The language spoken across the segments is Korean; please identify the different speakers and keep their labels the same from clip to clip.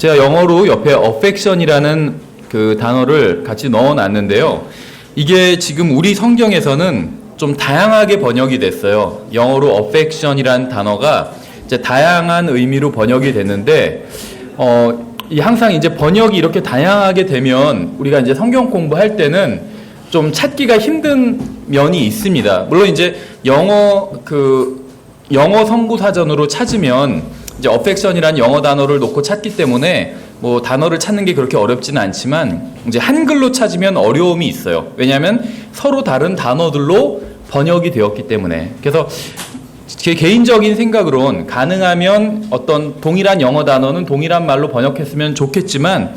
Speaker 1: 제가 영어로 옆에 affection이라는 그 단어를 같이 넣어놨는데요. 이게 지금 우리 성경에서는 좀 다양하게 번역이 됐어요. 영어로 affection이라는 단어가 이제 다양한 의미로 번역이 됐는데, 항상 이제 번역이 이렇게 다양하게 되면 우리가 이제 성경 공부할 때는 좀 찾기가 힘든 면이 있습니다. 물론 이제 영어 성구 사전으로 찾으면 이제 affection이라는 영어 단어를 놓고 찾기 때문에 뭐 단어를 찾는 게 그렇게 어렵지는 않지만 이제 한글로 찾으면 어려움이 있어요. 왜냐하면 서로 다른 단어들로 번역이 되었기 때문에. 그래서 제 개인적인 생각으론 가능하면 어떤 동일한 영어 단어는 동일한 말로 번역했으면 좋겠지만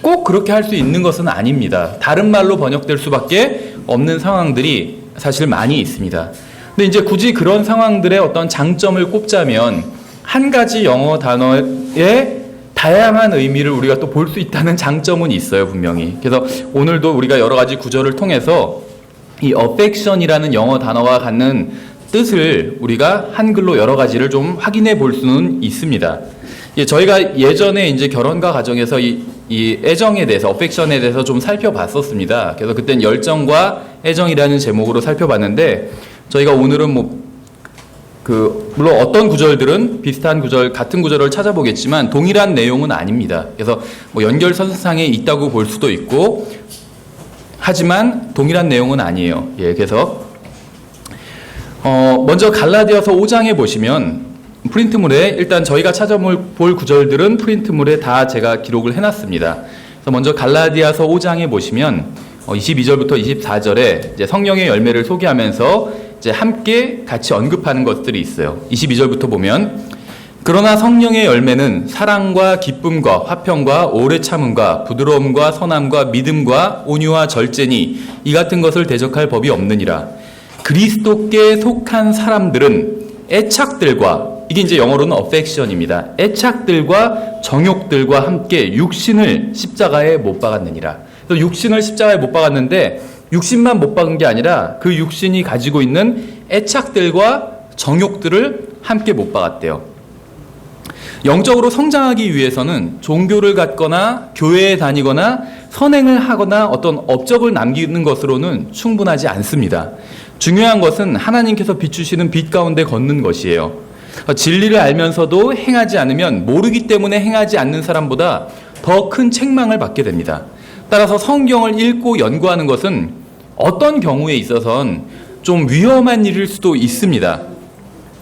Speaker 1: 꼭 그렇게 할 수 있는 것은 아닙니다. 다른 말로 번역될 수밖에 없는 상황들이 사실 많이 있습니다. 근데 이제 굳이 그런 상황들의 어떤 장점을 꼽자면 한 가지 영어 단어의 다양한 의미를 우리가 또 볼 수 있다는 장점은 있어요, 분명히. 그래서 오늘도 우리가 여러 가지 구절을 통해서 이 affection이라는 영어 단어가 갖는 뜻을 우리가 한글로 여러 가지를 좀 확인해 볼 수는 있습니다. 저희가 예전에 이제 결혼과 가정에서 이 애정에 대해서, affection에 대해서 좀 살펴봤었습니다. 그래서 그땐 열정과 애정이라는 제목으로 살펴봤는데, 저희가 오늘은 물론 어떤 구절들은 비슷한 구절, 같은 구절을 찾아보겠지만 동일한 내용은 아닙니다. 그래서 뭐 연결선상에 있다고 볼 수도 있고, 하지만 동일한 내용은 아니에요. 그래서 먼저 갈라디아서 5장에 보시면 프린트물에 일단 저희가 찾아볼 구절들은 프린트물에 다 제가 기록을 해놨습니다. 그래서 먼저 갈라디아서 5장에 보시면 22절부터 24절에 이제 성령의 열매를 소개하면서 이제 함께 같이 언급하는 것들이 있어요. 22절부터 보면 그러나 성령의 열매는 사랑과 기쁨과 화평과 오래 참음과 부드러움과 선함과 믿음과 온유와 절제니 이 같은 것을 대적할 법이 없느니라. 그리스도께 속한 사람들은 애착들과, 이게 이제 영어로는 affection입니다. 애착들과 정욕들과 함께 육신을 십자가에 못 박았느니라. 그래서 육신을 십자가에 못 박았는데 육신만 못 박은 게 아니라 그 육신이 가지고 있는 애착들과 정욕들을 함께 못 박았대요. 영적으로 성장하기 위해서는 종교를 갖거나 교회에 다니거나 선행을 하거나 어떤 업적을 남기는 것으로는 충분하지 않습니다. 중요한 것은 하나님께서 비추시는 빛 가운데 걷는 것이에요. 진리를 알면서도 행하지 않으면 모르기 때문에 행하지 않는 사람보다 더 큰 책망을 받게 됩니다. 따라서 성경을 읽고 연구하는 것은 어떤 경우에 있어서는 좀 위험한 일일 수도 있습니다.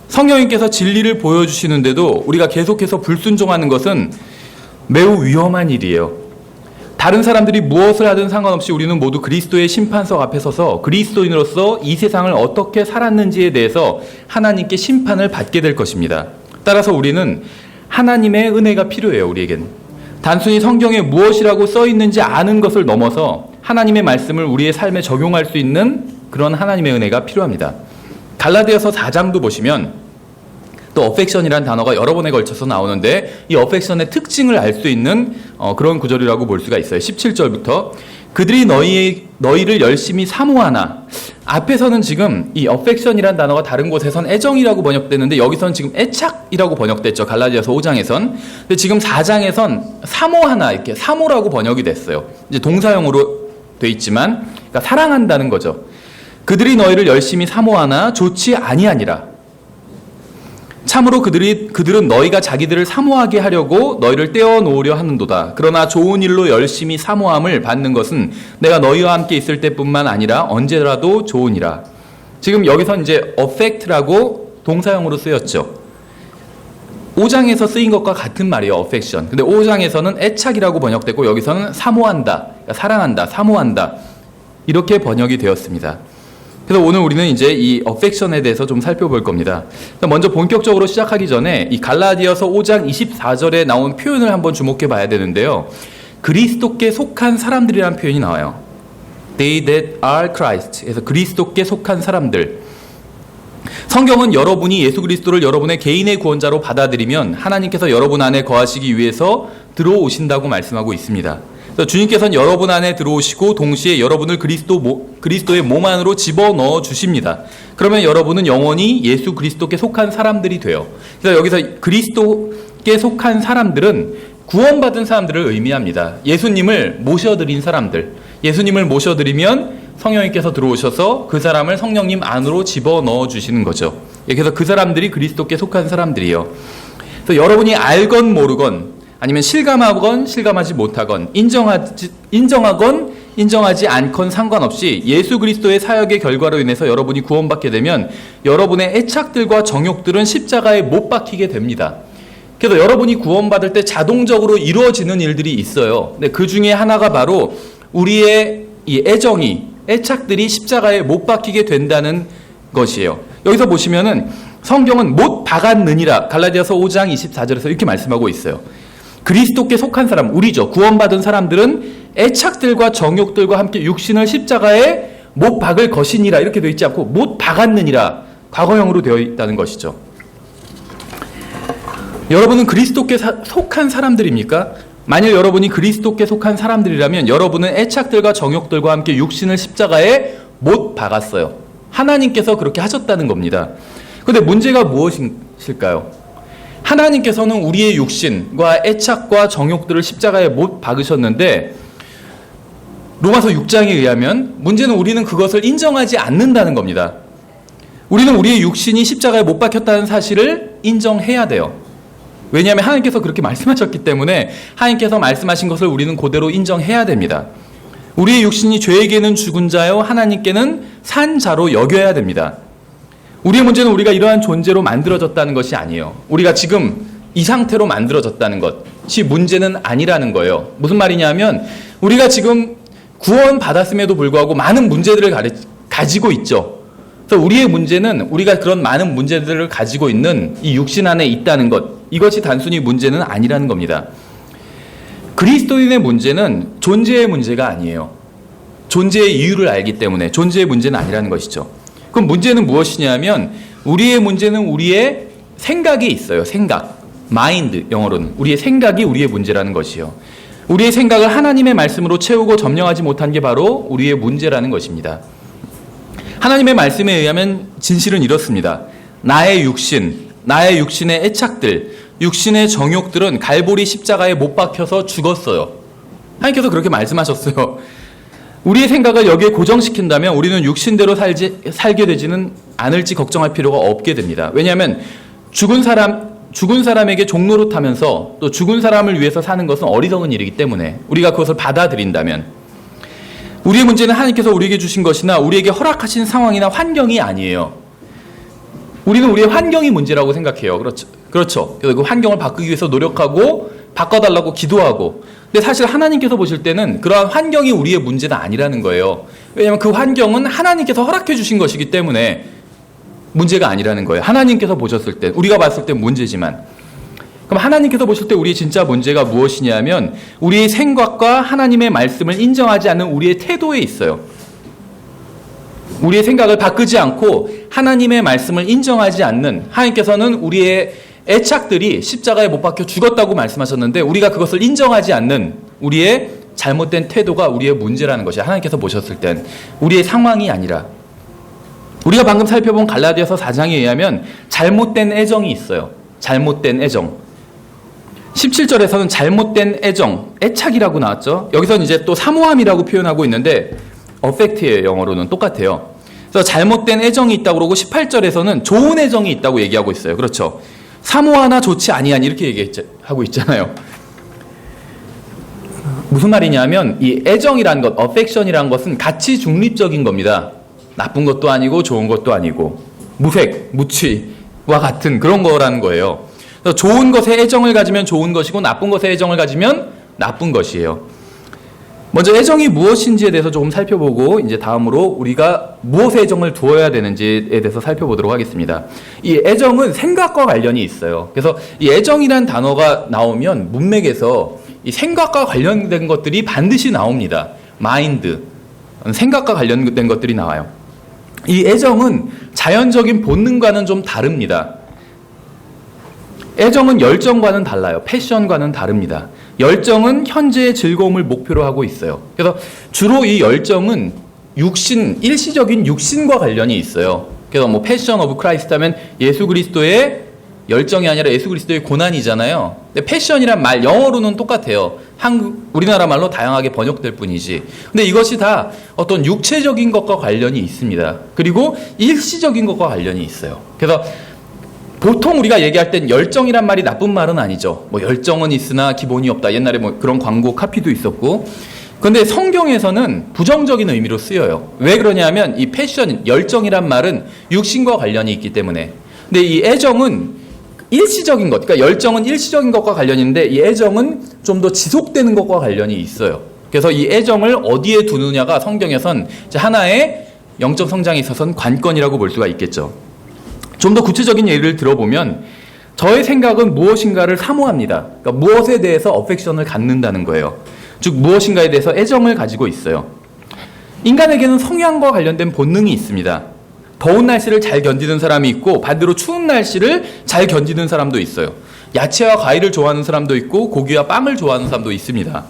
Speaker 1: 성령님께서 진리를 보여주시는데도 우리가 계속해서 불순종하는 것은 매우 위험한 일이에요. 다른 사람들이 무엇을 하든 상관없이 우리는 모두 그리스도의 심판석 앞에 서서 그리스도인으로서 이 세상을 어떻게 살았는지에 대해서 하나님께 심판을 받게 될 것입니다. 따라서 우리는 하나님의 은혜가 필요해요, 우리에겐. 단순히 성경에 무엇이라고 써 있는지 아는 것을 넘어서 하나님의 말씀을 우리의 삶에 적용할 수 있는 그런 하나님의 은혜가 필요합니다. 갈라디아서 4장도 보시면 또 affection이라는 단어가 여러 번에 걸쳐서 나오는데 이 affection의 특징을 알 수 있는 그런 구절이라고 볼 수가 있어요. 17절부터 그들이 너희를 열심히 사모하나, 앞에서는 지금 이 affection이라는 단어가 다른 곳에선 애정이라고 번역됐는데 여기서는 지금 애착이라고 번역됐죠. 갈라디아서 5장에선. 근데 지금 4장에선 사모하나, 이렇게 사모라고 번역이 됐어요. 이제 동사형으로 돼 있지만 그러니까 사랑한다는 거죠. 그들이 너희를 열심히 사모하나 좋지 아니하니라. 참으로 그들은 너희가 자기들을 사모하게 하려고 너희를 떼어놓으려 하는도다. 그러나 좋은 일로 열심히 사모함을 받는 것은 내가 너희와 함께 있을 때뿐만 아니라 언제라도 좋으니라. 지금 여기서 이제 affect라고 동사형으로 쓰였죠. 5장에서 쓰인 것과 같은 말이에요, affection. 근데 5장에서는 애착이라고 번역됐고 여기서는 사모한다, 사랑한다, 사모한다 이렇게 번역이 되었습니다. 그래서 오늘 우리는 이제 이 affection에 대해서 좀 살펴볼 겁니다. 먼저 본격적으로 시작하기 전에 이 갈라디아서 5장 24절에 나온 표현을 한번 주목해 봐야 되는데요. 그리스도께 속한 사람들이라는 표현이 나와요. They that are Christ. 그래서 그리스도께 속한 사람들. 성경은 여러분이 예수 그리스도를 여러분의 개인의 구원자로 받아들이면 하나님께서 여러분 안에 거하시기 위해서 들어오신다고 말씀하고 있습니다. 주님께서는 여러분 안에 들어오시고 동시에 여러분을 그리스도의 몸 안으로 집어넣어 주십니다. 그러면 여러분은 영원히 예수 그리스도께 속한 사람들이 돼요. 그래서 여기서 그리스도께 속한 사람들은 구원받은 사람들을 의미합니다. 예수님을 모셔드린 사람들. 예수님을 모셔드리면 성령님께서 들어오셔서 그 사람을 성령님 안으로 집어넣어 주시는 거죠. 그래서 그 사람들이 그리스도께 속한 사람들이요. 그래서 여러분이 알건 모르건 아니면 실감하건 실감하지 못하건 인정하건 인정하지 않건 상관없이 예수 그리스도의 사역의 결과로 인해서 여러분이 구원받게 되면 여러분의 애착들과 정욕들은 십자가에 못 박히게 됩니다. 그래서 여러분이 구원받을 때 자동적으로 이루어지는 일들이 있어요. 근데 그 중에 하나가 바로 우리의 이 애착들이 십자가에 못 박히게 된다는 것이에요. 여기서 보시면은 성경은 못 박았느니라 갈라디아서 5장 24절에서 이렇게 말씀하고 있어요. 그리스도께 속한 사람, 우리죠. 구원받은 사람들은 애착들과 정욕들과 함께 육신을 십자가에 못 박을 것이니라 이렇게 되어 있지 않고 못 박았느니라 과거형으로 되어 있다는 것이죠. 여러분은 그리스도께 속한 사람들입니까? 만일 여러분이 그리스도께 속한 사람들이라면 여러분은 애착들과 정욕들과 함께 육신을 십자가에 못 박았어요. 하나님께서 그렇게 하셨다는 겁니다. 그런데 문제가 무엇일까요? 하나님께서는 우리의 육신과 애착과 정욕들을 십자가에 못 박으셨는데 로마서 6장에 의하면 문제는 우리는 그것을 인정하지 않는다는 겁니다. 우리는 우리의 육신이 십자가에 못 박혔다는 사실을 인정해야 돼요. 왜냐하면 하나님께서 그렇게 말씀하셨기 때문에 하나님께서 말씀하신 것을 우리는 그대로 인정해야 됩니다. 우리의 육신이 죄에게는 죽은 자요 하나님께는 산 자로 여겨야 됩니다. 우리의 문제는 우리가 이러한 존재로 만들어졌다는 것이 아니에요. 우리가 지금 이 상태로 만들어졌다는 것이 문제는 아니라는 거예요. 무슨 말이냐면 우리가 지금 구원 받았음에도 불구하고 많은 문제들을 가지고 있죠. 그래서 우리의 문제는 우리가 그런 많은 문제들을 가지고 있는 이 육신 안에 있다는 것, 이것이 단순히 문제는 아니라는 겁니다. 그리스도인의 문제는 존재의 문제가 아니에요. 존재의 이유를 알기 때문에 존재의 문제는 아니라는 것이죠. 그럼 문제는 무엇이냐면 우리의 문제는 우리의 생각이 있어요. 생각, 마인드 영어로는 우리의 생각이 우리의 문제라는 것이요. 우리의 생각을 하나님의 말씀으로 채우고 점령하지 못한 게 바로 우리의 문제라는 것입니다. 하나님의 말씀에 의하면 진실은 이렇습니다. 나의 육신의 애착들, 육신의 정욕들은 갈보리 십자가에 못 박혀서 죽었어요. 하나님께서 그렇게 말씀하셨어요. 우리의 생각을 여기에 고정시킨다면 우리는 육신대로 살게 되지는 않을지 걱정할 필요가 없게 됩니다. 왜냐하면 죽은 사람에게 종로로 타면서 또 죽은 사람을 위해서 사는 것은 어리석은 일이기 때문에 우리가 그것을 받아들인다면 우리의 문제는 하나님께서 우리에게 주신 것이나 우리에게 허락하신 상황이나 환경이 아니에요. 우리는 우리의 환경이 문제라고 생각해요. 그렇죠. 그래서 그 환경을 바꾸기 위해서 노력하고 바꿔달라고 기도하고. 근데 사실 하나님께서 보실 때는 그러한 환경이 우리의 문제는 아니라는 거예요. 왜냐하면 그 환경은 하나님께서 허락해 주신 것이기 때문에 문제가 아니라는 거예요. 하나님께서 보셨을 때, 우리가 봤을 때 문제지만. 그럼 하나님께서 보실 때 우리의 진짜 문제가 무엇이냐면 우리의 생각과 하나님의 말씀을 인정하지 않는 우리의 태도에 있어요. 우리의 생각을 바꾸지 않고 하나님의 말씀을 인정하지 않는, 하나님께서는 우리의 애착들이 십자가에 못 박혀 죽었다고 말씀하셨는데 우리가 그것을 인정하지 않는 우리의 잘못된 태도가 우리의 문제라는 것이 하나님께서 보셨을 땐 우리의 상황이 아니라, 우리가 방금 살펴본 갈라디아서 4장에 의하면 잘못된 애정이 있어요. 잘못된 애정. 17절에서는 잘못된 애정, 애착이라고 나왔죠. 여기서는 이제 또 사모함이라고 표현하고 있는데 affect예요. 영어로는 똑같아요. 그래서 잘못된 애정이 있다고 그러고 18절에서는 좋은 애정이 있다고 얘기하고 있어요. 그렇죠. 사모하나 좋지 아니하니 이렇게 얘기하고 있잖아요. 무슨 말이냐면 이 애정이라는 것, affection이라는 것은 가치 중립적인 겁니다. 나쁜 것도 아니고 좋은 것도 아니고 무색, 무취와 같은 그런 거라는 거예요. 그래서 좋은 것에 애정을 가지면 좋은 것이고 나쁜 것에 애정을 가지면 나쁜 것이에요. 먼저 애정이 무엇인지에 대해서 조금 살펴보고 이제 다음으로 우리가 무엇에 애정을 두어야 되는지에 대해서 살펴보도록 하겠습니다. 이 애정은 생각과 관련이 있어요. 그래서 이 애정이란 단어가 나오면 문맥에서 이 생각과 관련된 것들이 반드시 나옵니다. 마인드, 생각과 관련된 것들이 나와요. 이 애정은 자연적인 본능과는 좀 다릅니다. 애정은 열정과는 달라요. 패션과는 다릅니다. 열정은 현재의 즐거움을 목표로 하고 있어요. 그래서 주로 이 열정은 일시적인 육신과 관련이 있어요. 그래서 패션 오브 크라이스트 하면 예수 그리스도의 열정이 아니라 예수 그리스도의 고난이잖아요. 근데 패션이란 말 영어로는 똑같아요. 우리나라 말로 다양하게 번역될 뿐이지. 근데 이것이 다 어떤 육체적인 것과 관련이 있습니다. 그리고 일시적인 것과 관련이 있어요. 그래서 보통 우리가 얘기할 땐 열정이란 말이 나쁜 말은 아니죠. 뭐 열정은 있으나 기본이 없다. 옛날에 뭐 그런 광고 카피도 있었고. 그런데 성경에서는 부정적인 의미로 쓰여요. 왜 그러냐면 이 패션, 열정이란 말은 육신과 관련이 있기 때문에. 근데 이 애정은 일시적인 것, 그러니까 열정은 일시적인 것과 관련이 있는데 이 애정은 좀 더 지속되는 것과 관련이 있어요. 그래서 이 애정을 어디에 두느냐가 성경에선 하나의 영적 성장에 있어서는 관건이라고 볼 수가 있겠죠. 좀 더 구체적인 예를 들어보면 저의 생각은 무엇인가를 사모합니다. 그러니까 무엇에 대해서 어펙션을 갖는다는 거예요. 즉 무엇인가에 대해서 애정을 가지고 있어요. 인간에게는 성향과 관련된 본능이 있습니다. 더운 날씨를 잘 견디는 사람이 있고 반대로 추운 날씨를 잘 견디는 사람도 있어요. 야채와 과일을 좋아하는 사람도 있고 고기와 빵을 좋아하는 사람도 있습니다.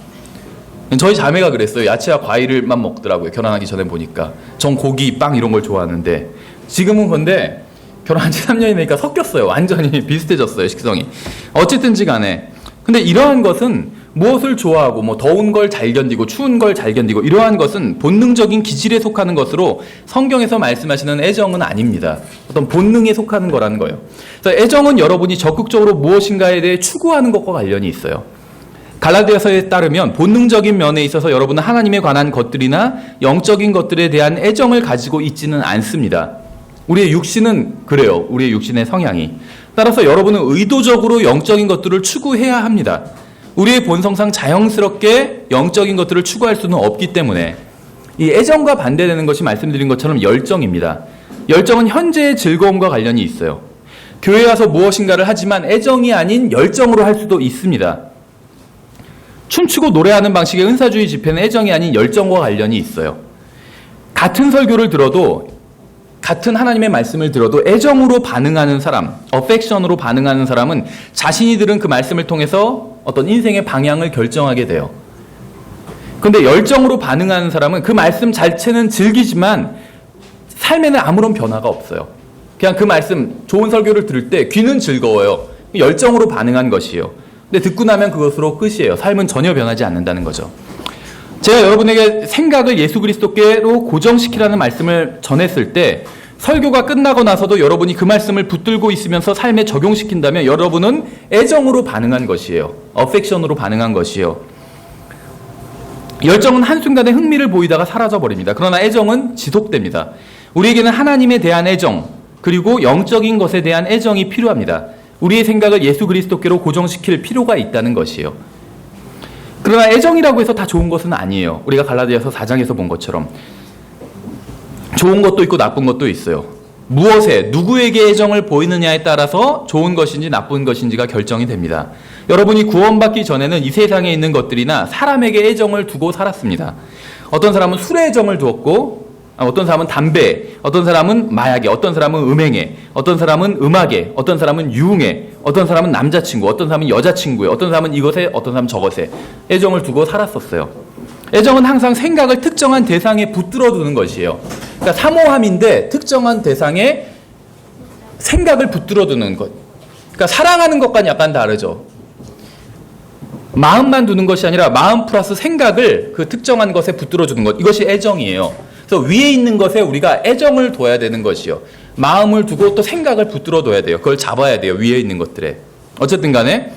Speaker 1: 저희 자매가 그랬어요. 야채와 과일만 먹더라고요. 결혼하기 전에 보니까. 전 고기, 빵 이런 걸 좋아하는데 지금은 근데 결혼한 지 3년이 되니까 섞였어요. 완전히 비슷해졌어요. 식성이. 어쨌든지 간에. 근데 이러한 것은 무엇을 좋아하고 뭐 더운 걸 잘 견디고 추운 걸 잘 견디고 이러한 것은 본능적인 기질에 속하는 것으로 성경에서 말씀하시는 애정은 아닙니다. 어떤 본능에 속하는 거라는 거예요. 그래서 애정은 여러분이 적극적으로 무엇인가에 대해 추구하는 것과 관련이 있어요. 갈라디아서에 따르면 본능적인 면에 있어서 여러분은 하나님에 관한 것들이나 영적인 것들에 대한 애정을 가지고 있지는 않습니다. 우리의 육신은 그래요. 우리의 육신의 성향이. 따라서 여러분은 의도적으로 영적인 것들을 추구해야 합니다. 우리의 본성상 자연스럽게 영적인 것들을 추구할 수는 없기 때문에 이 애정과 반대되는 것이 말씀드린 것처럼 열정입니다. 열정은 현재의 즐거움과 관련이 있어요. 교회에 와서 무엇인가를 하지만 애정이 아닌 열정으로 할 수도 있습니다. 춤추고 노래하는 방식의 은사주의 집회는 애정이 아닌 열정과 관련이 있어요. 같은 설교를 들어도 같은 하나님의 말씀을 들어도 애정으로 반응하는 사람, 어펙션으로 반응하는 사람은 자신이 들은 그 말씀을 통해서 어떤 인생의 방향을 결정하게 돼요. 그런데 열정으로 반응하는 사람은 그 말씀 자체는 즐기지만 삶에는 아무런 변화가 없어요. 그냥 그 말씀, 좋은 설교를 들을 때 귀는 즐거워요. 열정으로 반응한 것이에요. 근데 듣고 나면 그것으로 끝이에요. 삶은 전혀 변하지 않는다는 거죠. 제가 여러분에게 생각을 예수 그리스도께로 고정시키라는 말씀을 전했을 때 설교가 끝나고 나서도 여러분이 그 말씀을 붙들고 있으면서 삶에 적용시킨다면 여러분은 애정으로 반응한 것이에요. 어펙션으로 반응한 것이에요. 열정은 한순간에 흥미를 보이다가 사라져버립니다. 그러나 애정은 지속됩니다. 우리에게는 하나님에 대한 애정 그리고 영적인 것에 대한 애정이 필요합니다. 우리의 생각을 예수 그리스도께로 고정시킬 필요가 있다는 것이에요. 그러나 애정이라고 해서 다 좋은 것은 아니에요. 우리가 갈라디아서 4장에서 본 것처럼 좋은 것도 있고 나쁜 것도 있어요. 무엇에 누구에게 애정을 보이느냐에 따라서 좋은 것인지 나쁜 것인지가 결정이 됩니다. 여러분이 구원받기 전에는 이 세상에 있는 것들이나 사람에게 애정을 두고 살았습니다. 어떤 사람은 술에 애정을 두었고 어떤 사람은 담배, 어떤 사람은 마약에, 어떤 사람은 음행에, 어떤 사람은 음악에, 어떤 사람은 유흥에, 어떤 사람은 남자친구, 어떤 사람은 여자친구에, 어떤 사람은 이것에, 어떤 사람은 저것에 애정을 두고 살았었어요. 애정은 항상 생각을 특정한 대상에 붙들어 두는 것이에요. 그러니까 사모함인데 특정한 대상에 생각을 붙들어 두는 것. 그러니까 사랑하는 것과는 약간 다르죠. 마음만 두는 것이 아니라 마음 플러스 생각을 그 특정한 것에 붙들어 주는 것. 이것이 애정이에요. 그래서 위에 있는 것에 우리가 애정을 둬야 되는 것이요. 마음을 두고 또 생각을 붙들어 둬야 돼요. 그걸 잡아야 돼요. 위에 있는 것들에. 어쨌든 간에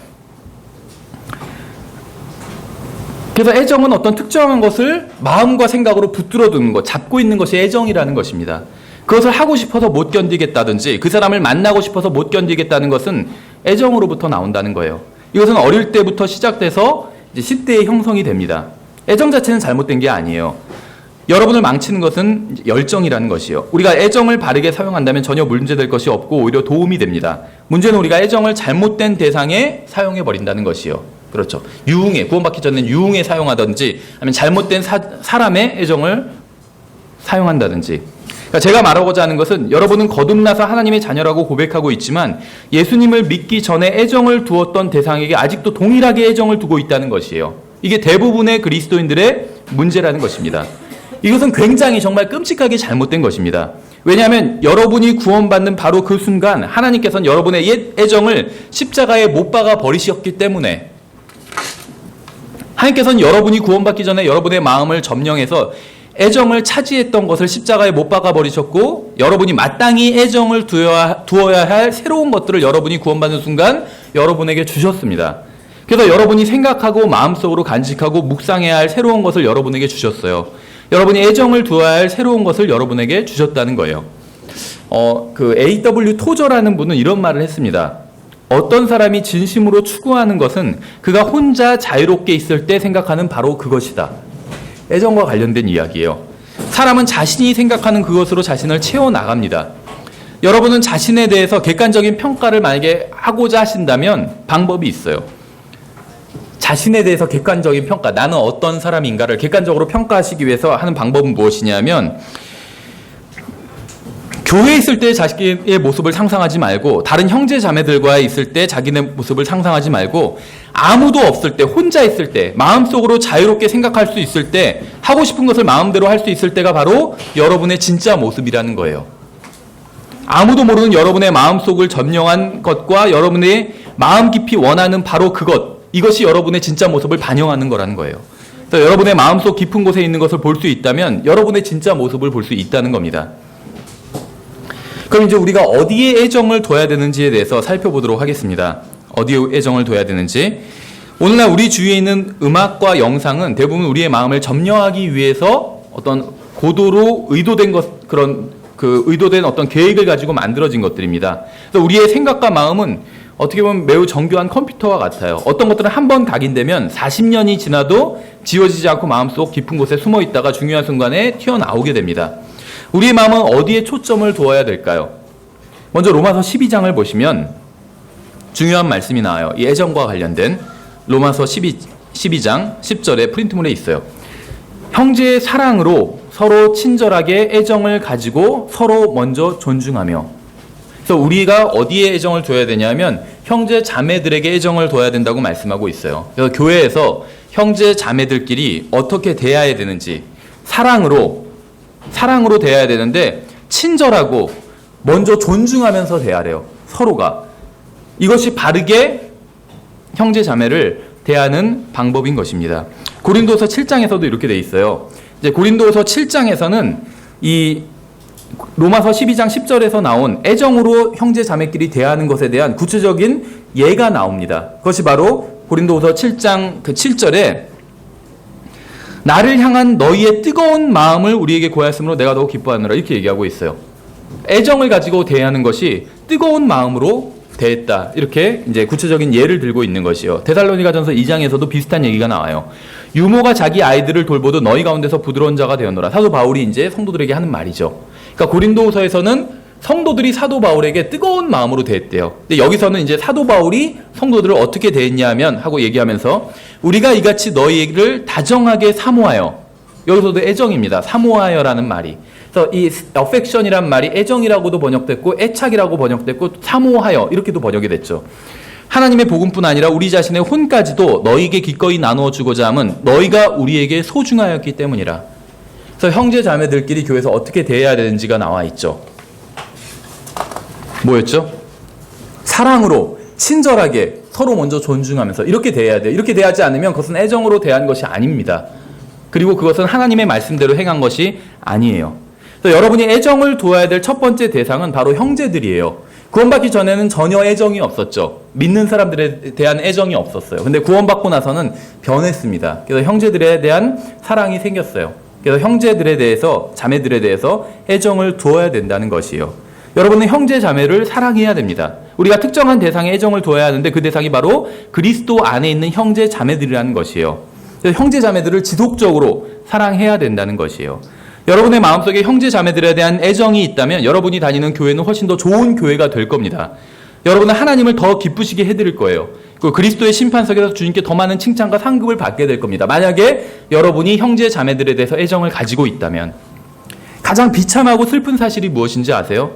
Speaker 1: 그래서 애정은 어떤 특정한 것을 마음과 생각으로 붙들어 두는 것, 잡고 있는 것이 애정이라는 것입니다. 그것을 하고 싶어서 못 견디겠다든지 그 사람을 만나고 싶어서 못 견디겠다는 것은 애정으로부터 나온다는 거예요. 이것은 어릴 때부터 시작돼서 이제 10대에 형성이 됩니다. 애정 자체는 잘못된 게 아니에요. 여러분을 망치는 것은 열정이라는 것이요. 우리가 애정을 바르게 사용한다면 전혀 문제될 것이 없고 오히려 도움이 됩니다. 문제는 우리가 애정을 잘못된 대상에 사용해 버린다는 것이요. 그렇죠. 유흥에, 구원받기 전에는 유흥에 사용하든지 아니면 잘못된 사람의 애정을 사용한다든지. 그러니까 제가 말하고자 하는 것은 여러분은 거듭나서 하나님의 자녀라고 고백하고 있지만 예수님을 믿기 전에 애정을 두었던 대상에게 아직도 동일하게 애정을 두고 있다는 것이에요. 이게 대부분의 그리스도인들의 문제라는 것입니다. 이것은 굉장히 정말 끔찍하게 잘못된 것입니다. 왜냐하면 여러분이 구원받는 바로 그 순간 하나님께서는 여러분의 옛 애정을 십자가에 못 박아 버리셨기 때문에, 하나님께서는 여러분이 구원받기 전에 여러분의 마음을 점령해서 애정을 차지했던 것을 십자가에 못 박아 버리셨고, 여러분이 마땅히 애정을 두어야 할 새로운 것들을 여러분이 구원받는 순간 여러분에게 주셨습니다. 그래서 여러분이 생각하고 마음속으로 간직하고 묵상해야 할 새로운 것을 여러분에게 주셨어요. 여러분이 애정을 두어야 할 새로운 것을 여러분에게 주셨다는 거예요. A.W. 토저라는 분은 이런 말을 했습니다. 어떤 사람이 진심으로 추구하는 것은 그가 혼자 자유롭게 있을 때 생각하는 바로 그것이다. 애정과 관련된 이야기예요. 사람은 자신이 생각하는 그것으로 자신을 채워나갑니다. 여러분은 자신에 대해서 객관적인 평가를 만약에 하고자 하신다면 방법이 있어요. 자신에 대해서 객관적인 평가, 나는 어떤 사람인가를 객관적으로 평가하시기 위해서 하는 방법은 무엇이냐면, 교회에 있을 때 자기의 모습을 상상하지 말고, 다른 형제 자매들과 있을 때 자기의 모습을 상상하지 말고, 아무도 없을 때, 혼자 있을 때, 마음속으로 자유롭게 생각할 수 있을 때, 하고 싶은 것을 마음대로 할 수 있을 때가 바로 여러분의 진짜 모습이라는 거예요. 아무도 모르는 여러분의 마음속을 점령한 것과 여러분의 마음 깊이 원하는 바로 그것, 이것이 여러분의 진짜 모습을 반영하는 거라는 거예요. 그래서 여러분의 마음속 깊은 곳에 있는 것을 볼 수 있다면 여러분의 진짜 모습을 볼 수 있다는 겁니다. 그럼 이제 우리가 어디에 애정을 둬야 되는지에 대해서 살펴보도록 하겠습니다. 어디에 애정을 둬야 되는지. 오늘날 우리 주위에 있는 음악과 영상은 대부분 우리의 마음을 점령하기 위해서 어떤 고도로 의도된 의도된 어떤 계획을 가지고 만들어진 것들입니다. 그래서 우리의 생각과 마음은 어떻게 보면 매우 정교한 컴퓨터와 같아요. 어떤 것들은 한 번 각인되면 40년이 지나도 지워지지 않고 마음속 깊은 곳에 숨어 있다가 중요한 순간에 튀어나오게 됩니다. 우리의 마음은 어디에 초점을 두어야 될까요? 먼저 로마서 12장을 보시면 중요한 말씀이 나와요. 이 애정과 관련된 로마서 12장 10절에 프린트물에 있어요. 형제의 사랑으로 서로 친절하게 애정을 가지고 서로 먼저 존중하며. 그래서 우리가 어디에 애정을 둬야 되냐면 형제 자매들에게 애정을 둬야 된다고 말씀하고 있어요. 그래서 교회에서 형제 자매들끼리 어떻게 대해야 되는지 사랑으로 대해야 되는데, 친절하고 먼저 존중하면서 대하래요. 서로가. 이것이 바르게 형제 자매를 대하는 방법인 것입니다. 고린도서 7장에서도 이렇게 돼 있어요. 이제 고린도서 7장에서는 이 로마서 12장 10절에서 나온 애정으로 형제 자매끼리 대하는 것에 대한 구체적인 예가 나옵니다. 그것이 바로 고린도서 7장 7절에 나를 향한 너희의 뜨거운 마음을 우리에게 고하였으므로 내가 더욱 기뻐하느라, 이렇게 얘기하고 있어요. 애정을 가지고 대하는 것이 뜨거운 마음으로 대했다. 이렇게 이제 구체적인 예를 들고 있는 것이요. 데살로니가전서 2장에서도 비슷한 얘기가 나와요. 유모가 자기 아이들을 돌보듯 너희 가운데서 부드러운 자가 되었노라. 사도 바울이 이제 성도들에게 하는 말이죠. 그러니까 고린도서에서는 성도들이 사도 바울에게 뜨거운 마음으로 대했대요. 근데 여기서는 이제 사도 바울이 성도들을 어떻게 대했냐면 하고 얘기하면서 우리가 이같이 너희를 다정하게 사모하여, 여기서도 애정입니다. 사모하여라는 말이. 그래서 이 affection이란 말이 애정이라고도 번역됐고 애착이라고 번역됐고 사모하여 이렇게도 번역이 됐죠. 하나님의 복음뿐 아니라 우리 자신의 혼까지도 너희에게 기꺼이 나누어 주고자 함은 너희가 우리에게 소중하였기 때문이라. 그래서 형제 자매들끼리 교회에서 어떻게 대해야 되는지가 나와 있죠. 뭐였죠? 사랑으로 친절하게 서로 먼저 존중하면서 이렇게 대해야 돼요. 이렇게 대하지 않으면 그것은 애정으로 대한 것이 아닙니다. 그리고 그것은 하나님의 말씀대로 행한 것이 아니에요. 그래서 여러분이 애정을 두어야 될 첫 번째 대상은 바로 형제들이에요. 구원받기 전에는 전혀 애정이 없었죠. 믿는 사람들에 대한 애정이 없었어요. 근데 구원받고 나서는 변했습니다. 그래서 형제들에 대한 사랑이 생겼어요. 그래서 형제들에 대해서, 자매들에 대해서 애정을 두어야 된다는 것이에요. 여러분은 형제 자매를 사랑해야 됩니다. 우리가 특정한 대상에 애정을 두어야 하는데 그 대상이 바로 그리스도 안에 있는 형제 자매들이라는 것이에요. 그래서 형제 자매들을 지속적으로 사랑해야 된다는 것이에요. 여러분의 마음속에 형제 자매들에 대한 애정이 있다면 여러분이 다니는 교회는 훨씬 더 좋은 교회가 될 겁니다. 여러분은 하나님을 더 기쁘시게 해드릴 거예요. 그리스도의 심판석에서 주님께 더 많은 칭찬과 상급을 받게 될 겁니다. 만약에 여러분이 형제 자매들에 대해서 애정을 가지고 있다면. 가장 비참하고 슬픈 사실이 무엇인지 아세요?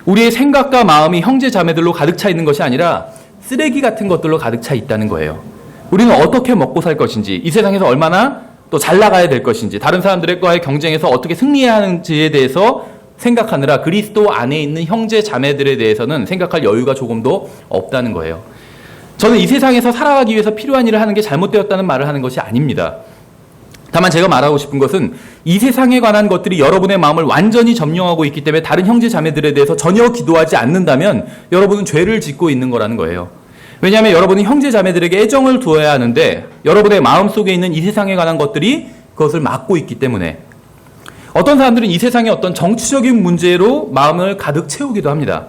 Speaker 1: 우리의 생각과 마음이 형제 자매들로 가득 차 있는 것이 아니라 쓰레기 같은 것들로 가득 차 있다는 거예요. 우리는 어떻게 먹고 살 것인지, 이 세상에서 얼마나 또 잘 나가야 될 것인지, 다른 사람들과의 경쟁에서 어떻게 승리해야 하는지에 대해서 생각하느라 그리스도 안에 있는 형제 자매들에 대해서는 생각할 여유가 조금도 없다는 거예요. 저는 이 세상에서 살아가기 위해서 필요한 일을 하는 게 잘못되었다는 말을 하는 것이 아닙니다. 다만 제가 말하고 싶은 것은 이 세상에 관한 것들이 여러분의 마음을 완전히 점령하고 있기 때문에 다른 형제 자매들에 대해서 전혀 기도하지 않는다면 여러분은 죄를 짓고 있는 거라는 거예요. 왜냐하면 여러분이 형제 자매들에게 애정을 두어야 하는데 여러분의 마음속에 있는 이 세상에 관한 것들이 그것을 막고 있기 때문에 어떤 사람들은 이 세상의 어떤 정치적인 문제로 마음을 가득 채우기도 합니다.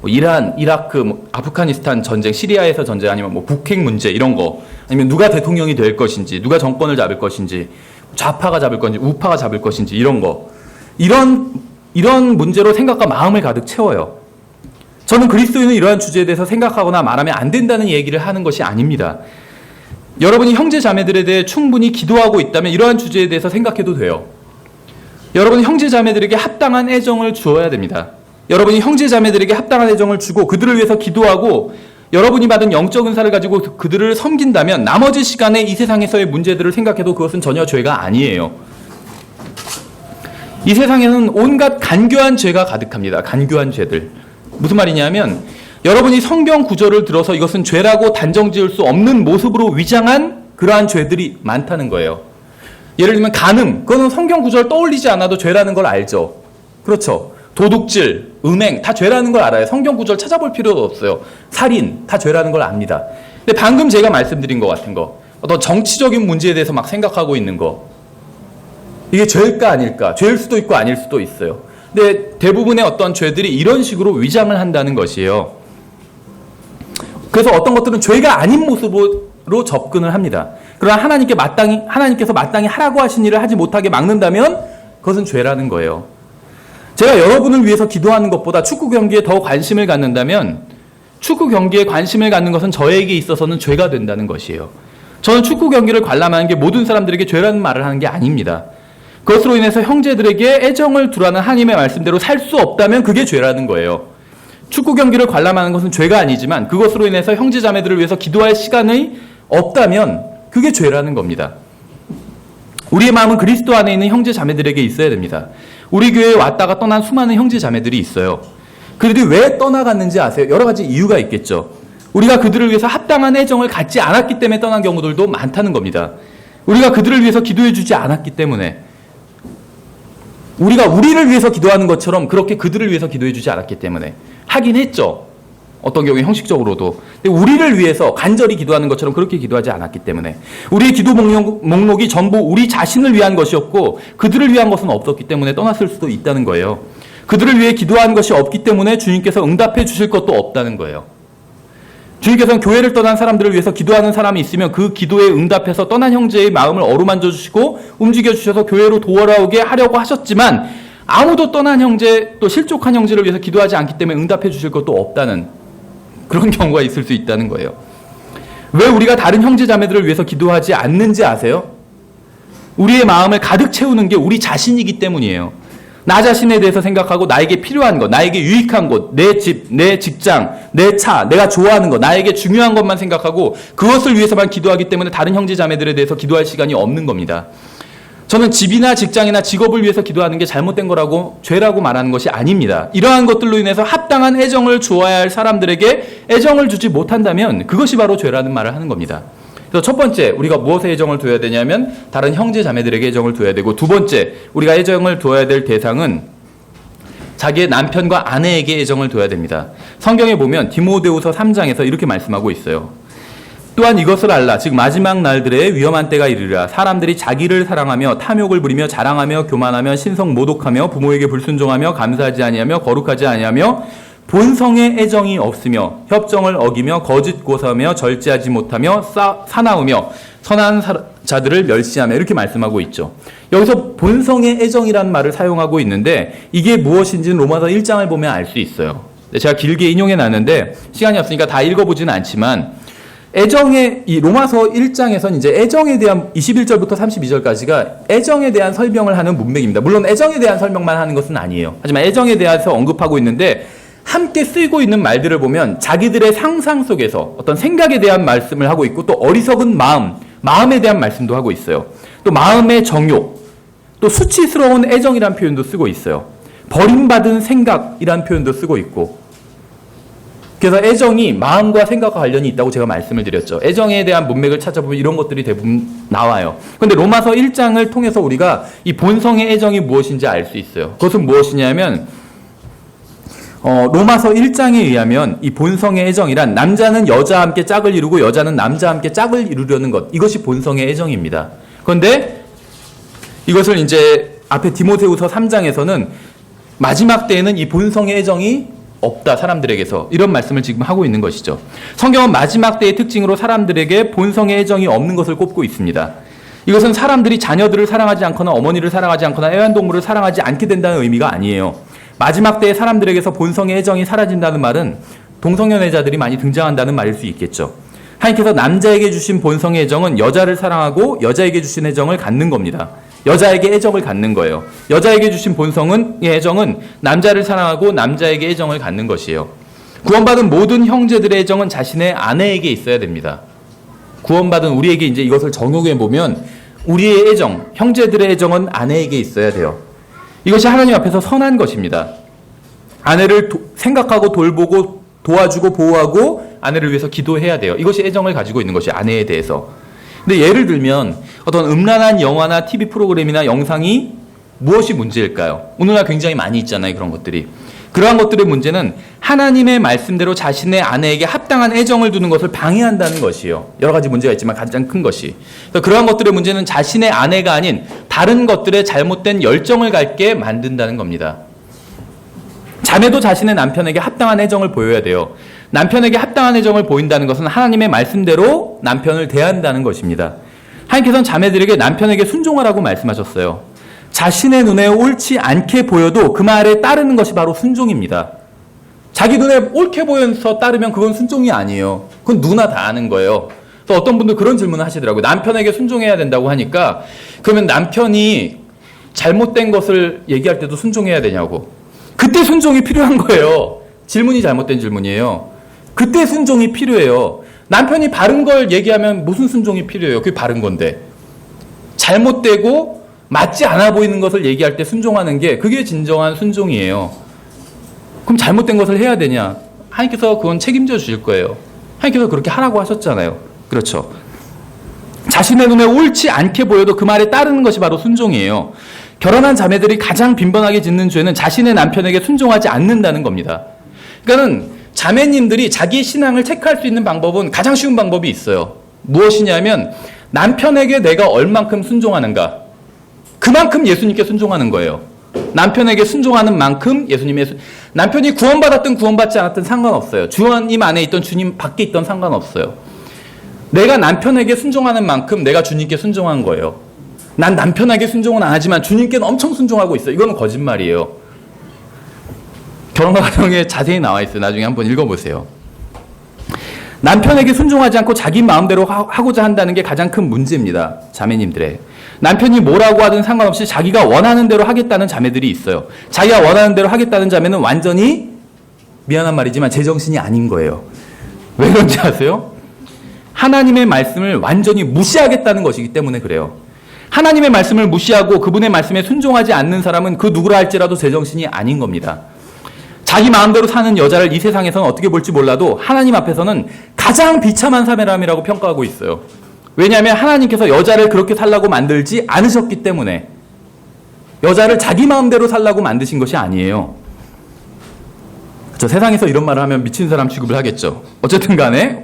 Speaker 1: 이란, 이라크, 아프가니스탄 전쟁, 시리아에서 전쟁, 아니면 북핵 문제 이런 거, 아니면 누가 대통령이 될 것인지, 누가 정권을 잡을 것인지, 좌파가 잡을 건지, 우파가 잡을 것인지 이런 거, 이런 문제로 생각과 마음을 가득 채워요. 저는 그리스도인은 이러한 주제에 대해서 생각하거나 말하면 안 된다는 얘기를 하는 것이 아닙니다. 여러분이 형제 자매들에 대해 충분히 기도하고 있다면 이러한 주제에 대해서 생각해도 돼요. 여러분은 형제 자매들에게 합당한 애정을 주어야 됩니다. 여러분이 형제 자매들에게 합당한 애정을 주고 그들을 위해서 기도하고 여러분이 받은 영적 은사를 가지고 그들을 섬긴다면 나머지 시간에 이 세상에서의 문제들을 생각해도 그것은 전혀 죄가 아니에요. 이 세상에는 온갖 간교한 죄가 가득합니다. 간교한 죄들. 무슨 말이냐면 여러분이 성경 구절을 들어서 이것은 죄라고 단정지을 수 없는 모습으로 위장한 그러한 죄들이 많다는 거예요. 예를 들면 간음, 그거는 성경 구절 떠올리지 않아도 죄라는 걸 알죠. 그렇죠. 도둑질, 음행 다 죄라는 걸 알아요. 성경 구절 찾아볼 필요도 없어요. 살인 다 죄라는 걸 압니다. 근데 방금 제가 말씀드린 것 같은 거, 어떤 정치적인 문제에 대해서 막 생각하고 있는 거, 이게 죄일까 아닐까? 죄일 수도 있고 아닐 수도 있어요. 근데 대부분의 어떤 죄들이 이런 식으로 위장을 한다는 것이에요. 그래서 어떤 것들은 죄가 아닌 모습으로 접근을 합니다. 그러나 하나님께서 마땅히 하라고 하신 일을 하지 못하게 막는다면 그것은 죄라는 거예요. 제가 여러분을 위해서 기도하는 것보다 축구 경기에 더 관심을 갖는다면 축구 경기에 관심을 갖는 것은 저에게 있어서는 죄가 된다는 것이에요. 저는 축구 경기를 관람하는 게 모든 사람들에게 죄라는 말을 하는 게 아닙니다. 그것으로 인해서 형제들에게 애정을 두라는 하나님의 말씀대로 살 수 없다면 그게 죄라는 거예요. 축구 경기를 관람하는 것은 죄가 아니지만 그것으로 인해서 형제 자매들을 위해서 기도할 시간이 없다면 그게 죄라는 겁니다. 우리의 마음은 그리스도 안에 있는 형제 자매들에게 있어야 됩니다. 우리 교회에 왔다가 떠난 수많은 형제 자매들이 있어요. 그들이 왜 떠나갔는지 아세요? 여러 가지 이유가 있겠죠. 우리가 그들을 위해서 합당한 애정을 갖지 않았기 때문에 떠난 경우들도 많다는 겁니다. 우리가 그들을 위해서 기도해 주지 않았기 때문에, 우리가 우리를 위해서 기도하는 것처럼 그렇게 그들을 위해서 기도해 주지 않았기 때문에. 하긴 했죠. 어떤 경우에 형식적으로도. 근데 우리를 위해서 간절히 기도하는 것처럼 그렇게 기도하지 않았기 때문에. 우리의 기도 목록이 전부 우리 자신을 위한 것이었고 그들을 위한 것은 없었기 때문에 떠났을 수도 있다는 거예요. 그들을 위해 기도하는 것이 없기 때문에 주님께서 응답해 주실 것도 없다는 거예요. 주님께서는 교회를 떠난 사람들을 위해서 기도하는 사람이 있으면 그 기도에 응답해서 떠난 형제의 마음을 어루만져 주시고 움직여 주셔서 교회로 돌아오게 하려고 하셨지만 아무도 떠난 형제 또 실족한 형제를 위해서 기도하지 않기 때문에 응답해 주실 것도 없다는 그런 경우가 있을 수 있다는 거예요. 왜 우리가 다른 형제 자매들을 위해서 기도하지 않는지 아세요? 우리의 마음을 가득 채우는 게 우리 자신이기 때문이에요. 나 자신에 대해서 생각하고 나에게 필요한 것, 나에게 유익한 것, 내 집, 내 직장, 내 차, 내가 좋아하는 것, 나에게 중요한 것만 생각하고 그것을 위해서만 기도하기 때문에 다른 형제 자매들에 대해서 기도할 시간이 없는 겁니다. 저는 집이나 직장이나 직업을 위해서 기도하는 게 잘못된 거라고, 죄라고 말하는 것이 아닙니다. 이러한 것들로 인해서 합당한 애정을 주어야 할 사람들에게 애정을 주지 못한다면 그것이 바로 죄라는 말을 하는 겁니다. 그래서 첫 번째, 우리가 무엇에 애정을 둬야 되냐면 다른 형제 자매들에게 애정을 둬야 되고, 두 번째, 우리가 애정을 둬야 될 대상은 자기의 남편과 아내에게 애정을 둬야 됩니다. 성경에 보면 디모데후서 3장에서 이렇게 말씀하고 있어요. 또한 이것을 알라. 즉 마지막 날들에 위험한 때가 이르리라. 사람들이 자기를 사랑하며 탐욕을 부리며 자랑하며 교만하며 신성 모독하며 부모에게 불순종하며 감사하지 아니하며 거룩하지 아니하며 본성의 애정이 없으며 협정을 어기며 거짓 고사하며 절제하지 못하며 사나우며 선한 자들을 멸시하며 이렇게 말씀하고 있죠. 여기서 본성의 애정이라는 말을 사용하고 있는데 이게 무엇인지는 로마서 1장을 보면 알 수 있어요. 제가 길게 인용해 놨는데 시간이 없으니까 다 읽어보지는 않지만 이 로마서 1장에서는 이제 애정에 대한 21절부터 32절까지가 애정에 대한 설명을 하는 문맥입니다. 물론 애정에 대한 설명만 하는 것은 아니에요. 하지만 애정에 대해서 언급하고 있는데 함께 쓰이고 있는 말들을 보면 자기들의 상상 속에서 어떤 생각에 대한 말씀을 하고 있고 또 어리석은 마음에 대한 말씀도 하고 있어요. 또 마음의 정욕, 또 수치스러운 애정이라는 표현도 쓰고 있어요. 버림받은 생각이라는 표현도 쓰고 있고, 그래서 애정이 마음과 생각과 관련이 있다고 제가 말씀을 드렸죠. 애정에 대한 문맥을 찾아보면 이런 것들이 대부분 나와요. 그런데 로마서 1장을 통해서 우리가 이 본성의 애정이 무엇인지 알 수 있어요. 그것은 무엇이냐면 로마서 1장에 의하면 이 본성의 애정이란 남자는 여자와 함께 짝을 이루고 여자는 남자와 함께 짝을 이루려는 것, 이것이 본성의 애정입니다. 그런데 이것을 이제 앞에 디모데후서 3장에서는 마지막 때에는 이 본성의 애정이 없다, 사람들에게서, 이런 말씀을 지금 하고 있는 것이죠. 성경은 마지막 때의 특징으로 사람들에게 본성의 애정이 없는 것을 꼽고 있습니다. 이것은 사람들이 자녀들을 사랑하지 않거나 어머니를 사랑하지 않거나 애완동물을 사랑하지 않게 된다는 의미가 아니에요. 마지막 때에 사람들에게서 본성의 애정이 사라진다는 말은 동성연애자들이 많이 등장한다는 말일 수 있겠죠. 하나님께서 남자에게 주신 본성의 애정은 여자를 사랑하고 여자에게 주신 애정을 갖는 겁니다. 여자에게 애정을 갖는 거예요. 여자에게 주신 본성의 애정은 남자를 사랑하고 남자에게 애정을 갖는 것이에요. 구원받은 모든 형제들의 애정은 자신의 아내에게 있어야 됩니다. 구원받은 우리에게 이제 이것을 적용해 보면 우리의 애정, 형제들의 애정은 아내에게 있어야 돼요. 이것이 하나님 앞에서 선한 것입니다. 아내를 생각하고 돌보고 도와주고 보호하고 아내를 위해서 기도해야 돼요. 이것이 애정을 가지고 있는 것이 아내에 대해서. 근데 예를 들면 어떤 음란한 영화나 TV 프로그램이나 영상이 무엇이 문제일까요? 오늘날 굉장히 많이 있잖아요, 그런 것들이. 그러한 것들의 문제는 하나님의 말씀대로 자신의 아내에게 합당한 애정을 두는 것을 방해한다는 것이에요. 여러 가지 문제가 있지만 가장 큰 것이. 그러한 것들의 문제는 자신의 아내가 아닌 다른 것들에 잘못된 열정을 갖게 만든다는 겁니다. 자매도 자신의 남편에게 합당한 애정을 보여야 돼요. 남편에게 합당한 애정을 보인다는 것은 하나님의 말씀대로 남편을 대한다는 것입니다. 하나님께서는 자매들에게 남편에게 순종하라고 말씀하셨어요. 자신의 눈에 옳지 않게 보여도 그 말에 따르는 것이 바로 순종입니다. 자기 눈에 옳게 보여서 따르면 그건 순종이 아니에요. 그건 누구나 다 아는 거예요. 또 어떤 분들 그런 질문을 하시더라고요. 남편에게 순종해야 된다고 하니까 그러면 남편이 잘못된 것을 얘기할 때도 순종해야 되냐고. 그때 순종이 필요한 거예요. 질문이 잘못된 질문이에요. 그때 순종이 필요해요. 남편이 바른 걸 얘기하면 무슨 순종이 필요해요? 그게 바른 건데. 잘못되고 맞지 않아 보이는 것을 얘기할 때 순종하는 게 그게 진정한 순종이에요. 그럼 잘못된 것을 해야 되냐? 하나님께서 그건 책임져 주실 거예요. 하나님께서 그렇게 하라고 하셨잖아요. 그렇죠. 자신의 눈에 옳지 않게 보여도 그 말에 따르는 것이 바로 순종이에요. 결혼한 자매들이 가장 빈번하게 짓는 죄는 자신의 남편에게 순종하지 않는다는 겁니다. 그러니까는 자매님들이 자기의 신앙을 체크할 수 있는 방법은 가장 쉬운 방법이 있어요. 무엇이냐면 남편에게 내가 얼만큼 순종하는가. 그만큼 예수님께 순종하는 거예요. 남편에게 순종하는 만큼 예수님의 남편이 구원받았든 구원받지 않았든 상관없어요. 주님 안에 있던 주님 밖에 있던 상관없어요. 내가 남편에게 순종하는 만큼 내가 주님께 순종한 거예요. 난 남편에게 순종은 안 하지만 주님께는 엄청 순종하고 있어요. 이거는 거짓말이에요. 결혼 과정에 자세히 나와 있어요. 나중에 한번 읽어보세요. 남편에게 순종하지 않고 자기 마음대로 하고자 한다는 게 가장 큰 문제입니다. 자매님들의. 남편이 뭐라고 하든 상관없이 자기가 원하는 대로 하겠다는 자매들이 있어요. 자기가 원하는 대로 하겠다는 자매는 완전히 미안한 말이지만 제정신이 아닌 거예요. 왜 그런지 아세요? 하나님의 말씀을 완전히 무시하겠다는 것이기 때문에 그래요. 하나님의 말씀을 무시하고 그분의 말씀에 순종하지 않는 사람은 그 누구라 할지라도 제정신이 아닌 겁니다. 자기 마음대로 사는 여자를 이 세상에서는 어떻게 볼지 몰라도 하나님 앞에서는 가장 비참한 사람이라고 평가하고 있어요. 왜냐하면 하나님께서 여자를 그렇게 살라고 만들지 않으셨기 때문에. 여자를 자기 마음대로 살라고 만드신 것이 아니에요. 저 세상에서 이런 말을 하면 미친 사람 취급을 하겠죠. 어쨌든 간에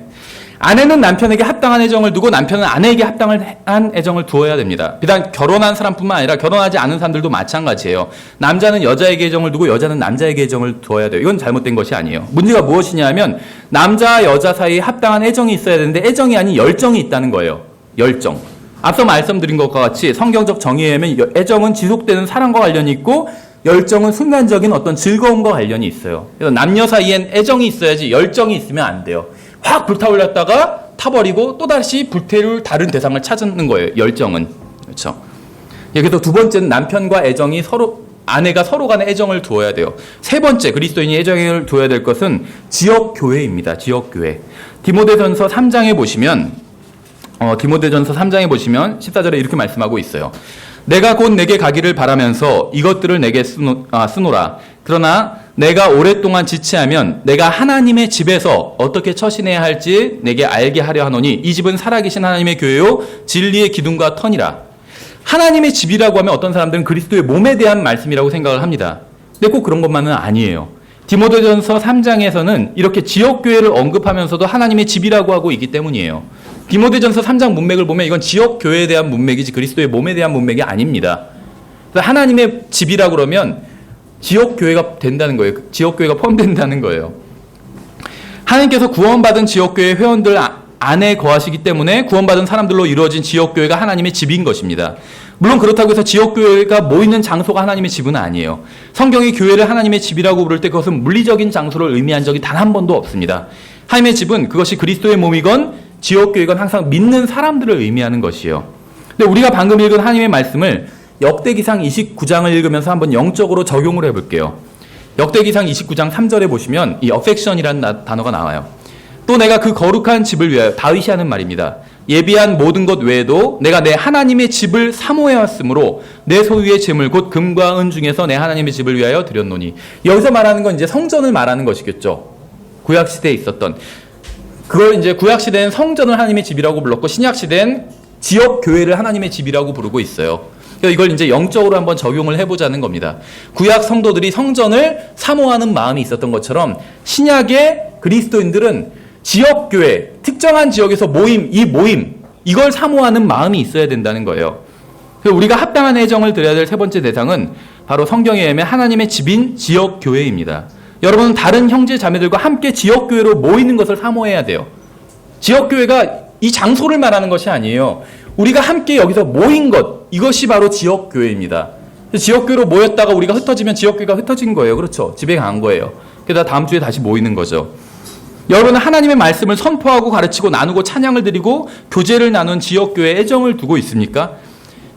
Speaker 1: 아내는 남편에게 합당한 애정을 두고 남편은 아내에게 합당한 애정을 두어야 됩니다. 비단 결혼한 사람뿐만 아니라 결혼하지 않은 사람들도 마찬가지예요. 남자는 여자에게 애정을 두고 여자는 남자에게 애정을 두어야 돼요. 이건 잘못된 것이 아니에요. 문제가 무엇이냐면 남자와 여자 사이에 합당한 애정이 있어야 되는데 애정이 아닌 열정이 있다는 거예요. 열정. 앞서 말씀드린 것과 같이 성경적 정의에 의하면 애정은 지속되는 사랑과 관련이 있고 열정은 순간적인 어떤 즐거움과 관련이 있어요. 그래서 남녀 사이엔 애정이 있어야지 열정이 있으면 안 돼요. 확 불타올랐다가 타버리고 또다시 불태울 다른 대상을 찾는 거예요. 열정은. 그렇죠. 그래서 두 번째는 남편과 애정이 아내가 서로 간에 애정을 두어야 돼요. 세 번째 그리스도인이 애정을 두어야 될 것은 지역교회입니다. 지역교회. 디모데전서 3장에 보시면 14절에 이렇게 말씀하고 있어요. 내가 곧 내게 가기를 바라면서 이것들을 내게 쓰노라. 그러나 내가 오랫동안 지체하면 내가 하나님의 집에서 어떻게 처신해야 할지 내게 알게 하려 하노니 이 집은 살아계신 하나님의 교회요 진리의 기둥과 터니라. 하나님의 집이라고 하면 어떤 사람들은 그리스도의 몸에 대한 말씀이라고 생각을 합니다. 근데 꼭 그런 것만은 아니에요. 디모데전서 3장에서는 이렇게 지역교회를 언급하면서도 하나님의 집이라고 하고 있기 때문이에요. 디모데전서 3장 문맥을 보면 이건 지역교회에 대한 문맥이지 그리스도의 몸에 대한 문맥이 아닙니다. 그래서 하나님의 집이라고 그러면 지역교회가 된다는 거예요. 지역교회가 포함된다는 거예요. 하나님께서 구원받은 지역교회 회원들 안에 거하시기 때문에 구원받은 사람들로 이루어진 지역교회가 하나님의 집인 것입니다. 물론 그렇다고 해서 지역교회가 모이는 장소가 하나님의 집은 아니에요. 성경이 교회를 하나님의 집이라고 부를 때 그것은 물리적인 장소를 의미한 적이 단 한 번도 없습니다. 하나님의 집은 그것이 그리스도의 몸이건 지역교회건 항상 믿는 사람들을 의미하는 것이에요. 근데 우리가 방금 읽은 하나님의 말씀을 역대기상 29장을 읽으면서 한번 영적으로 적용을 해볼게요. 역대기상 29장 3절에 보시면 이 affection이라는 단어가 나와요. 또 내가 그 거룩한 집을 위하여, 다윗이 하는 말입니다. 예비한 모든 것 외에도 내가 내 하나님의 집을 사모해왔으므로 내 소유의 재물 곧 금과 은 중에서 내 하나님의 집을 위하여 드렸노니. 여기서 말하는 건 이제 성전을 말하는 것이겠죠. 구약시대에 있었던. 그걸 이제 구약시대는 성전을 하나님의 집이라고 불렀고 신약시대는 지역교회를 하나님의 집이라고 부르고 있어요. 이걸 이제 영적으로 한번 적용을 해보자는 겁니다. 구약 성도들이 성전을 사모하는 마음이 있었던 것처럼 신약의 그리스도인들은 지역교회, 특정한 지역에서 이걸 사모하는 마음이 있어야 된다는 거예요. 우리가 합당한 애정을 드려야 될 세 번째 대상은 바로 성경에 의하면 하나님의 집인 지역교회입니다. 여러분은 다른 형제 자매들과 함께 지역교회로 모이는 것을 사모해야 돼요. 지역교회가 이 장소를 말하는 것이 아니에요. 우리가 함께 여기서 모인 것, 이것이 바로 지역교회입니다. 지역교회로 모였다가 우리가 흩어지면 지역교회가 흩어진 거예요. 그렇죠? 집에 간 거예요. 그러다 다음 주에 다시 모이는 거죠. 여러분은 하나님의 말씀을 선포하고 가르치고 나누고 찬양을 드리고 교제를 나눈 지역교회에 애정을 두고 있습니까?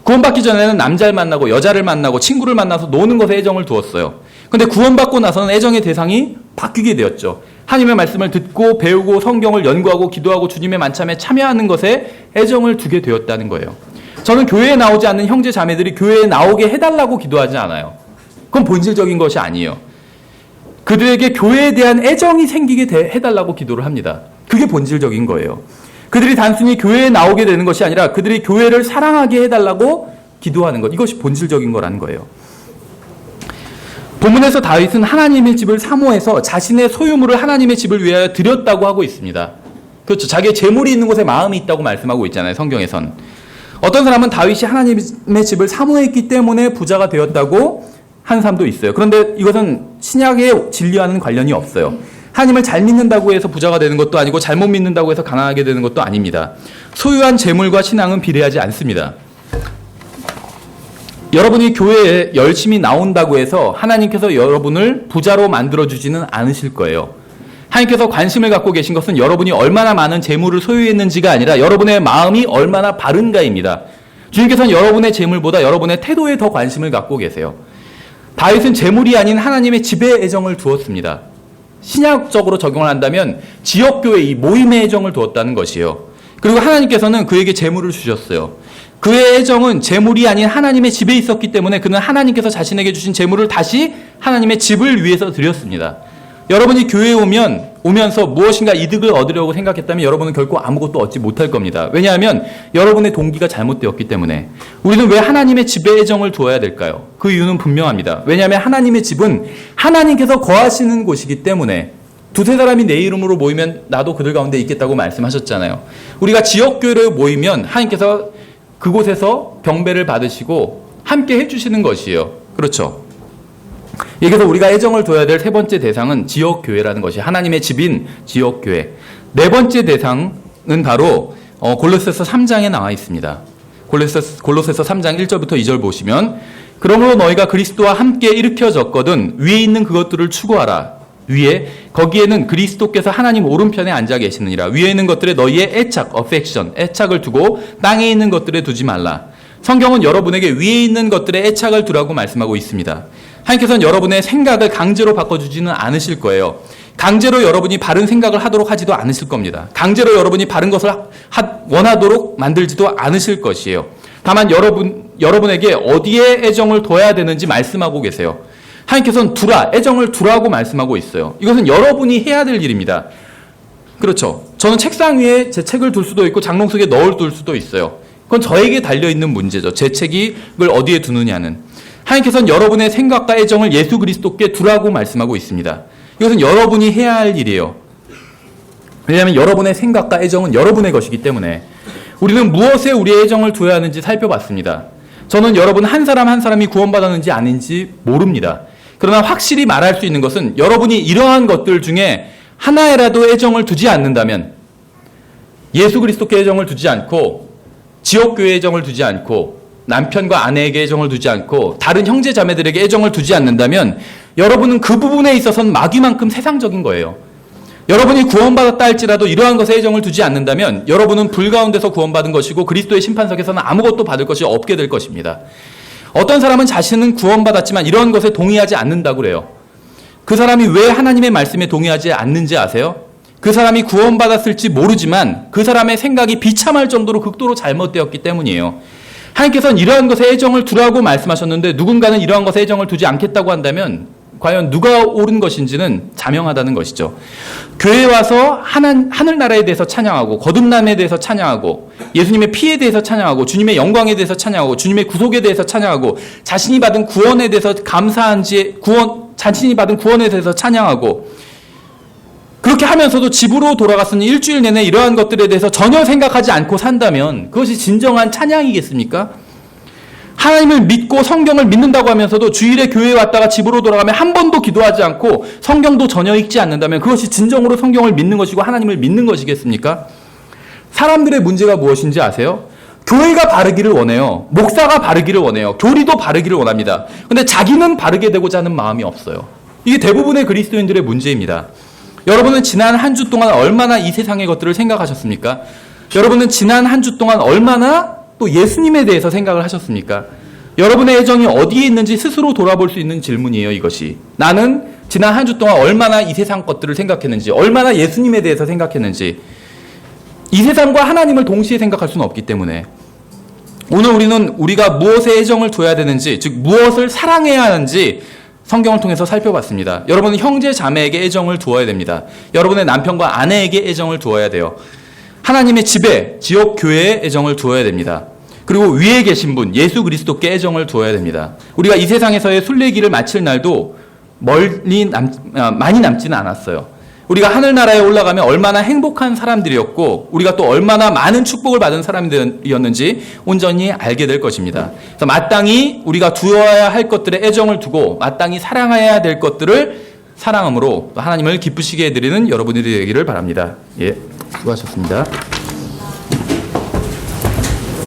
Speaker 1: 구원받기 전에는 남자를 만나고 여자를 만나고 친구를 만나서 노는 것에 애정을 두었어요. 그런데 구원받고 나서는 애정의 대상이 바뀌게 되었죠. 하나님의 말씀을 듣고 배우고 성경을 연구하고 기도하고 주님의 만참에 참여하는 것에 애정을 두게 되었다는 거예요. 저는 교회에 나오지 않는 형제 자매들이 교회에 나오게 해달라고 기도하지 않아요. 그건 본질적인 것이 아니에요. 그들에게 교회에 대한 애정이 생기게 해달라고 기도를 합니다. 그게 본질적인 거예요. 그들이 단순히 교회에 나오게 되는 것이 아니라 그들이 교회를 사랑하게 해달라고 기도하는 것. 이것이 본질적인 거라는 거예요. 본문에서 다윗은 하나님의 집을 사모해서 자신의 소유물을 하나님의 집을 위하여 드렸다고 하고 있습니다. 그렇죠. 자기의 재물이 있는 곳에 마음이 있다고 말씀하고 있잖아요. 성경에선. 어떤 사람은 다윗이 하나님의 집을 사모했기 때문에 부자가 되었다고 한 사람도 있어요. 그런데 이것은 신약의 진리와는 관련이 없어요. 하나님을 잘 믿는다고 해서 부자가 되는 것도 아니고 잘못 믿는다고 해서 가난하게 되는 것도 아닙니다. 소유한 재물과 신앙은 비례하지 않습니다. 여러분이 교회에 열심히 나온다고 해서 하나님께서 여러분을 부자로 만들어주지는 않으실 거예요. 하나님께서 관심을 갖고 계신 것은 여러분이 얼마나 많은 재물을 소유했는지가 아니라 여러분의 마음이 얼마나 바른가입니다. 주님께서는 여러분의 재물보다 여러분의 태도에 더 관심을 갖고 계세요. 다윗은 재물이 아닌 하나님의 집에 애정을 두었습니다. 신약적으로 적용을 한다면 지역교회 이 모임의 애정을 두었다는 것이에요. 그리고 하나님께서는 그에게 재물을 주셨어요. 그의 애정은 재물이 아닌 하나님의 집에 있었기 때문에 그는 하나님께서 자신에게 주신 재물을 다시 하나님의 집을 위해서 드렸습니다. 여러분이 교회에 오면서 무엇인가 이득을 얻으려고 생각했다면 여러분은 결코 아무것도 얻지 못할 겁니다. 왜냐하면 여러분의 동기가 잘못되었기 때문에. 우리는 왜 하나님의 집에 애정을 두어야 될까요? 그 이유는 분명합니다. 왜냐하면 하나님의 집은 하나님께서 거하시는 곳이기 때문에. 두세 사람이 내 이름으로 모이면 나도 그들 가운데 있겠다고 말씀하셨잖아요. 우리가 지역교회로 모이면 하나님께서 그곳에서 경배를 받으시고 함께 해주시는 것이에요. 그렇죠? 여기서 우리가 애정을 둬야 될 세 번째 대상은 지역교회라는 것이 하나님의 집인 지역교회. 네 번째 대상은 바로 골로새서 3장에 나와 있습니다. 골로새서 3장 1절부터 2절 보시면 그러므로 너희가 그리스도와 함께 일으켜졌거든 위에 있는 그것들을 추구하라. 위에 거기에는 그리스도께서 하나님 오른편에 앉아 계시느니라. 위에 있는 것들에 너희의 애착을 두고 땅에 있는 것들에 두지 말라. 성경은 여러분에게 위에 있는 것들에 애착을 두라고 말씀하고 있습니다. 하나님께서는 여러분의 생각을 강제로 바꿔주지는 않으실 거예요. 강제로 여러분이 바른 생각을 하도록 하지도 않으실 겁니다. 강제로 여러분이 바른 것을 원하도록 만들지도 않으실 것이에요. 다만 여러분 여러분에게 어디에 애정을 둬야 되는지 말씀하고 계세요. 하나님께서는 두라, 애정을 두라고 말씀하고 있어요. 이것은 여러분이 해야 될 일입니다. 그렇죠. 저는 책상 위에 제 책을 둘 수도 있고 장롱 속에 넣어둘 수도 있어요. 그건 저에게 달려있는 문제죠. 제 책을 어디에 두느냐는. 하나님께서는 여러분의 생각과 애정을 예수 그리스도께 두라고 말씀하고 있습니다. 이것은 여러분이 해야 할 일이에요. 왜냐하면 여러분의 생각과 애정은 여러분의 것이기 때문에. 우리는 무엇에 우리의 애정을 두어야 하는지 살펴봤습니다. 저는 여러분 한 사람 한 사람이 구원받았는지 아닌지 모릅니다. 그러나 확실히 말할 수 있는 것은 여러분이 이러한 것들 중에 하나에라도 애정을 두지 않는다면, 예수 그리스도께 애정을 두지 않고 지역교회에 애정을 두지 않고 남편과 아내에게 애정을 두지 않고 다른 형제 자매들에게 애정을 두지 않는다면 여러분은 그 부분에 있어서는 마귀만큼 세상적인 거예요. 여러분이 구원받았다 할지라도 이러한 것에 애정을 두지 않는다면 여러분은 불 가운데서 구원받은 것이고 그리스도의 심판석에서는 아무것도 받을 것이 없게 될 것입니다. 어떤 사람은 자신은 구원받았지만 이러한 것에 동의하지 않는다고 그래요. 그 사람이 왜 하나님의 말씀에 동의하지 않는지 아세요? 그 사람이 구원받았을지 모르지만 그 사람의 생각이 비참할 정도로 극도로 잘못되었기 때문이에요. 하나님께서는 이러한 것에 애정을 두라고 말씀하셨는데 누군가는 이러한 것에 애정을 두지 않겠다고 한다면 과연 누가 옳은 것인지는 자명하다는 것이죠. 교회에 와서 하늘나라에 대해서 찬양하고 거듭남에 대해서 찬양하고 예수님의 피에 대해서 찬양하고 주님의 영광에 대해서 찬양하고 주님의 구속에 대해서 찬양하고 자신이 받은 구원에 대해서 감사한지 자신이 받은 구원에 대해서 찬양하고 그렇게 하면서도 집으로 돌아갔으니 일주일 내내 이러한 것들에 대해서 전혀 생각하지 않고 산다면 그것이 진정한 찬양이겠습니까? 하나님을 믿고 성경을 믿는다고 하면서도 주일에 교회에 왔다가 집으로 돌아가면 한 번도 기도하지 않고 성경도 전혀 읽지 않는다면 그것이 진정으로 성경을 믿는 것이고 하나님을 믿는 것이겠습니까? 사람들의 문제가 무엇인지 아세요? 교회가 바르기를 원해요. 목사가 바르기를 원해요. 교리도 바르기를 원합니다. 근데 자기는 바르게 되고자 하는 마음이 없어요. 이게 대부분의 그리스도인들의 문제입니다. 여러분은 지난 한 주 동안 얼마나 이 세상의 것들을 생각하셨습니까? 여러분은 지난 한 주 동안 얼마나 또 예수님에 대해서 생각을 하셨습니까? 여러분의 애정이 어디에 있는지 스스로 돌아볼 수 있는 질문이에요, 이것이. 나는 지난 한 주 동안 얼마나 이 세상 것들을 생각했는지, 얼마나 예수님에 대해서 생각했는지. 이 세상과 하나님을 동시에 생각할 수는 없기 때문에 오늘 우리가 무엇에 애정을 둬야 되는지, 즉 무엇을 사랑해야 하는지 성경을 통해서 살펴봤습니다. 여러분은 형제 자매에게 애정을 두어야 됩니다. 여러분의 남편과 아내에게 애정을 두어야 돼요. 하나님의 집에, 지역 교회에 애정을 두어야 됩니다. 그리고 위에 계신 분, 예수 그리스도께 애정을 두어야 됩니다. 우리가 이 세상에서의 순례길을 마칠 날도 많이 남지는 않았어요. 우리가 하늘나라에 올라가면 얼마나 행복한 사람들이었고 우리가 또 얼마나 많은 축복을 받은 사람들이었는지 온전히 알게 될 것입니다. 그래서 마땅히 우리가 두어야 할 것들에 애정을 두고 마땅히 사랑해야 될 것들을 사랑함으로 하나님을 기쁘시게 해드리는 여러분들이 되기를 바랍니다. 예, 수고하셨습니다.